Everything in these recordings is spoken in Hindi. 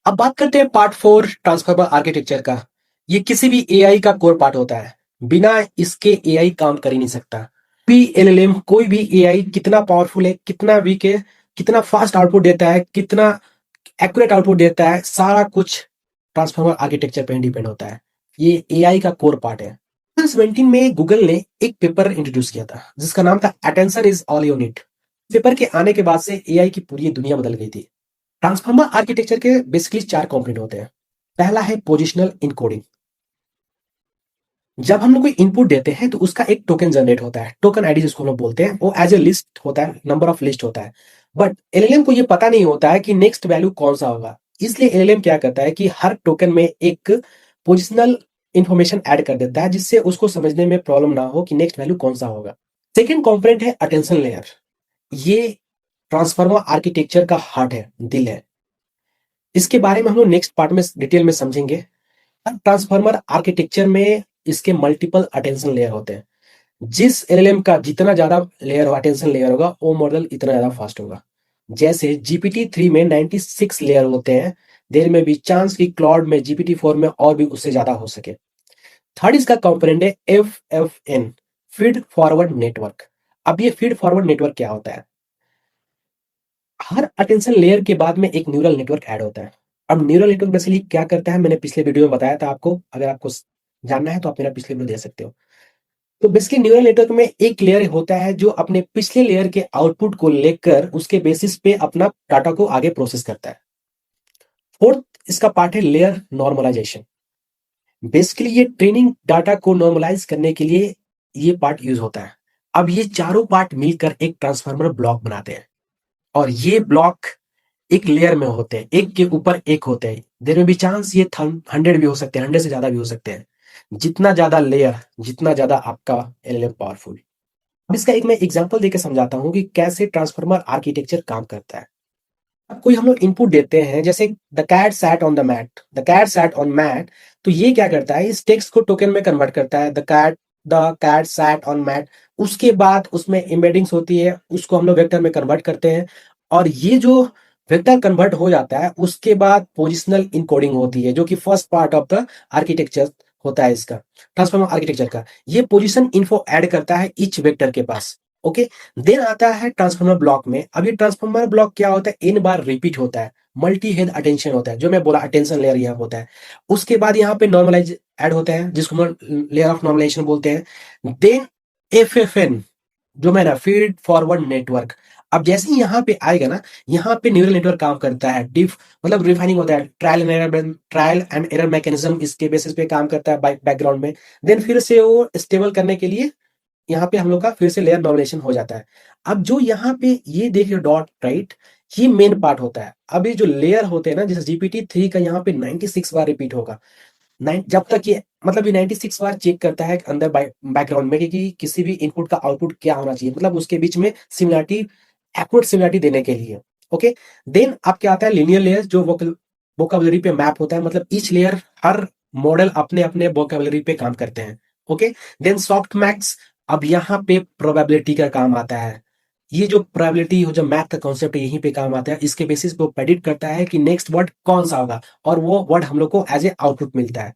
अब बात करते हैं पार्ट 4 ट्रांसफॉर्मर आर्किटेक्चर का। ये किसी भी एआई का कोर पार्ट होता है। बिना इसके एआई काम कर ही नहीं सकता। भी एलएलएम कोई भी एआई कितना पावरफुल है, कितना वीक है, कितना फास्ट आउटपुट देता है, कितना एक्यूरेट आउटपुट देता है, सारा कुछ ट्रांसफॉर्मर आर्किटेक्चर पे डिपेंड होता है। ये एआई का कोर पार्ट है। 2017 में गूगल ने एक पेपर इंट्रोड्यूस किया था जिसका नाम था attention is all you need. Paper के आने के बाद से एआई की पूरी दुनिया बदल गई थी। ट्रांसफॉर्मर आर्किटेक्चर के बेसिकली 4 कंपोनेंट होते हैं। पहला है पोजिशनल इनकोडिंग। जब हम लोग कोई इनपुट देते हैं तो उसका एक टोकन जनरेट होता है, टोकन आईडी जिसको हम लोग बोलते हैं। वो एज ए लिस्ट होता है, नंबर ऑफ लिस्ट होता है। बट एलएलएम को ये पता नहीं होता है कि नेक्स्ट वैल्यू कौन सा होगा। इसलिए एलएलएम क्या करता है कि हर टोकन में एक पोजिशनल इंफॉर्मेशन ऐड कर देता है जिससे उसको समझने में प्रॉब्लम ना हो कि नेक्स्ट वैल्यू कौन सा होगा। सेकेंड कंपोनेंट है अटेंशन लेयर। ये ट्रांसफॉर्मर आर्किटेक्चर का हार्ट है, दिल है। इसके बारे में हम लोग नेक्स्ट पार्ट में डिटेल में समझेंगे। ट्रांसफॉर्मर आर्किटेक्चर में इसके मल्टीपल अटेंशन लेयर होते हैं। जिस एलएलएम का जितना ज्यादा लेयर अटेंशन लेयर होगा वो मॉडल इतना ज्यादा फास्ट होगा। जैसे जीपीटी 3 में 96 लेयर होते हैं। देर में भी चांस की क्लाउड में जीपीटी 4 में और भी उससे ज्यादा हो सके। थर्ड इसका कंपोनेंट है एफएफएन, फीड फॉरवर्ड नेटवर्क। अब ये फीड फॉरवर्ड नेटवर्क क्या होता है? हर अटेंशन लेयर के बाद में एक न्यूरल नेटवर्क ऐड होता है। अब न्यूरल नेटवर्क बेसिकली क्या करता है, मैंने पिछले वीडियो में बताया था आपको। अगर आपको जानना है तो आप मेरा पिछले वीडियो देख सकते हो। तो बेसिकली न्यूरल नेटवर्क में एक लेयर होता है जो अपने पिछले लेयर के आउटपुट को लेकर उसके बेसिस पे अपना डाटा को आगे प्रोसेस करता है। फोर्थ इसका पार्ट है लेयर नॉर्मलाइजेशन। बेसिकली ये ट्रेनिंग डाटा को नॉर्मलाइज करने के लिए ये पार्ट यूज होता है। अब ये चारों पार्ट मिलकर एक ट्रांसफार्मर ब्लॉक बनाते हैं और ये ब्लॉक एक लेयर में होते हैं, एक के ऊपर एक होते हैं। देयर में भी चांस ये 100 भी हो सकते हैं, 100 से ज्यादा भी हो सकते हैं। जितना ज्यादा लेयर जितना ज्यादा आपका एलएलएम पावरफुल। अब इसका एक मैं एग्जांपल देकर समझाता हूं कि कैसे ट्रांसफॉर्मर आर्किटेक्चर काम करता है। अब कोई हम लोग इनपुट देते हैं जैसे the cat sat on the mat, the cat sat on mat. तो ये क्या करता है, इस टेक्स्ट को टोकन में कन्वर्ट करता है, the cat sat on mat. उसके बाद उसमें एम्बेडिंग्स होती है, उसको हम लोग वेक्टर में कन्वर्ट करते हैं। और ये जो वेक्टर कन्वर्ट हो जाता है उसके बाद पोजिशनल इनकोडिंग होती है जो कि first part of the architecture होता है इसका, ट्रांसफॉर्मर आर्किटेक्चर का। ये पोजीशन इन्फो ऐड करता है ईच वेक्टर के पास। ओके, देन आता है ट्रांसफॉर्मर ब्लॉक में। अब ये ट्रांसफॉर्मर ब्लॉक क्या होता है, इन बार रिपीट होता है, मल्टी हेड अटेंशन होता है, जो मैं बोला अटेंशन लेयर यहाँ होता है। उसके बाद यहाँ पे नॉर्मलाइज ऐड होता है जिसको हम लेयर ऑफ नॉर्मलाइजेशन बोलते हैं। देन एफएफएन, जो मैं ना फीड फॉरवर्ड नेटवर्क। अब जैसे ही यहाँ पे आएगा ना, यहाँ पे न्यूरल नेटवर्क काम करता है। डिफ मतलब रिफाइनिंग होता है, ट्रायल एंड एरर मैकेनिज्म इसके बेसिस पे काम करता है बैकग्राउंड में। देन फिर से वो स्टेबल करने के लिए यहाँ पे हम लोग का फिर से लेयर नॉमिनेशन हो जाता है। अब जो यहाँ पे ये देख रहे डॉट राइट, ये मेन पार्ट होता है। अब ये जो लेयर होते हैं ना, जैसे जीपीटी 3 का यहाँ पे 96 बार रिपीट होगा। जब तक ये मतलब ये 96 बार चेक करता है अंदर बैकग्राउंड में कि किसी भी इनपुट का आउटपुट क्या होना चाहिए, मतलब उसके बीच में सिमिलरिटी, एक्यूरेट सिमिलरिटी देने के लिए। ओके, देन अब क्या आता है लीनियर लेयर जो वोकैबुलरी पे मैप होता है, मतलब ईच लेयर हर मॉडल अपने अपने वोकैबुलरी पे काम करते हैं। Okay, then softmax. अब यहाँ पे प्रोबेबिलिटी का काम आता है। ये जो प्रोबेबिलिटी हो, जो मैथ का कॉन्सेप्ट है, यहीं पे काम आता है। इसके बेसिस पे प्रेडिक्ट करता है कि नेक्स्ट वर्ड कौन सा होगा और वो वर्ड हम लोग को एज ए आउटपुट मिलता है।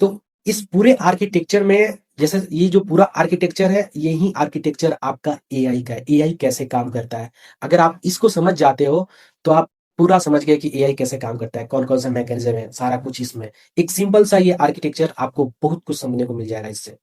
तो इस पूरे आर्किटेक्चर में, जैसे ये जो पूरा आर्किटेक्चर है, यही आर्किटेक्चर आपका एआई का है। एआई कैसे काम करता है, अगर आप इसको समझ जाते हो तो आप पूरा समझ गए कि एआई कैसे काम करता है, कौन कौन सा मैकेनिज्म है, सारा कुछ इसमें। एक सिंपल सा ये आर्किटेक्चर आपको बहुत कुछ समझने को मिल जाएगा इससे।